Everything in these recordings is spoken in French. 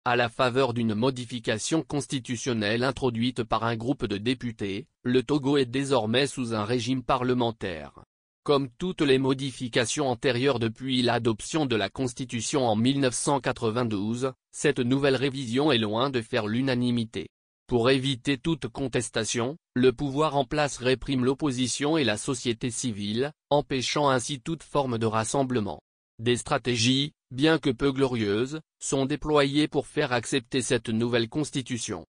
à la faveur d'une modification constitutionnelle introduite par un groupe de députés, le Togo est désormais sous un régime parlementaire. Comme toutes les modifications antérieures depuis l'adoption de la Constitution en 1992, cette nouvelle révision est loin de faire l'unanimité. Pour éviter toute contestation, le pouvoir en place réprime l'opposition et la société civile, empêchant ainsi toute forme de rassemblement. Des stratégies, bien que peu glorieuses, sont déployées pour faire accepter cette nouvelle constitution.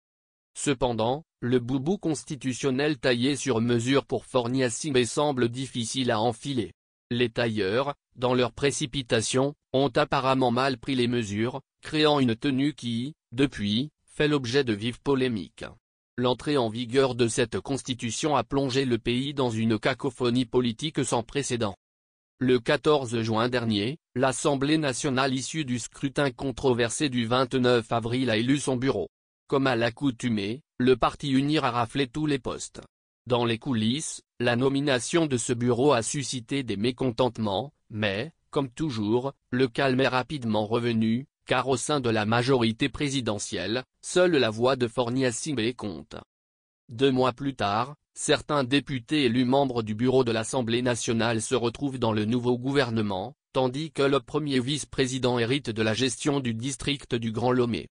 Cependant, le boubou constitutionnel taillé sur mesure pour Forny Assimé semble difficile à enfiler. Les tailleurs, dans leur précipitation, ont apparemment mal pris les mesures, créant une tenue qui, depuis, fait l'objet de vives polémiques. L'entrée en vigueur de cette constitution a plongé le pays dans une cacophonie politique sans précédent. Le 14 juin dernier, l'Assemblée nationale issue du scrutin controversé du 29 avril a élu son bureau. Comme à l'accoutumée, le parti UNIR a raflé tous les postes. Dans les coulisses, la nomination de ce bureau a suscité des mécontentements, mais, comme toujours, le calme est rapidement revenu, car au sein de la majorité présidentielle, seule la voix de Forny Assimé compte. 2 mois plus tard, certains députés élus membres du bureau de l'Assemblée nationale se retrouvent dans le nouveau gouvernement, tandis que le premier vice-président hérite de la gestion du district du Grand Lomé.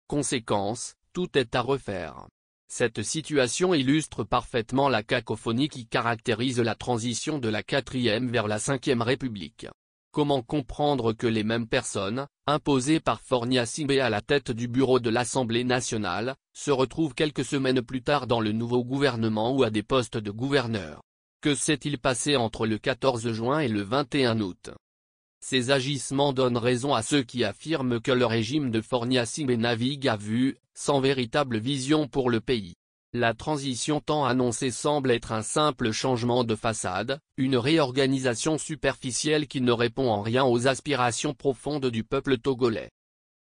Conséquence, tout est à refaire. Cette situation illustre parfaitement la cacophonie qui caractérise la transition de la 4e vers la 5e République. Comment comprendre que les mêmes personnes, imposées par Forny Assimé à la tête du bureau de l'Assemblée nationale, se retrouvent quelques semaines plus tard dans le nouveau gouvernement ou à des postes de gouverneur? Que s'est-il passé entre le 14 juin et le 21 août? Ces agissements donnent raison à ceux qui affirment que le régime de Forny Assimé navigue à vue, sans véritable vision pour le pays. La transition tant annoncée semble être un simple changement de façade, une réorganisation superficielle qui ne répond en rien aux aspirations profondes du peuple togolais.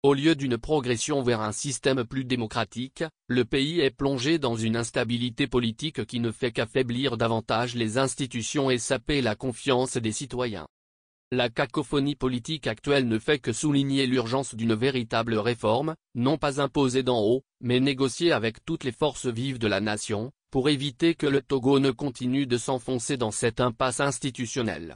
Au lieu d'une progression vers un système plus démocratique, le pays est plongé dans une instabilité politique qui ne fait qu'affaiblir davantage les institutions et saper la confiance des citoyens. La cacophonie politique actuelle ne fait que souligner l'urgence d'une véritable réforme, non pas imposée d'en haut, mais négociée avec toutes les forces vives de la nation, pour éviter que le Togo ne continue de s'enfoncer dans cette impasse institutionnelle.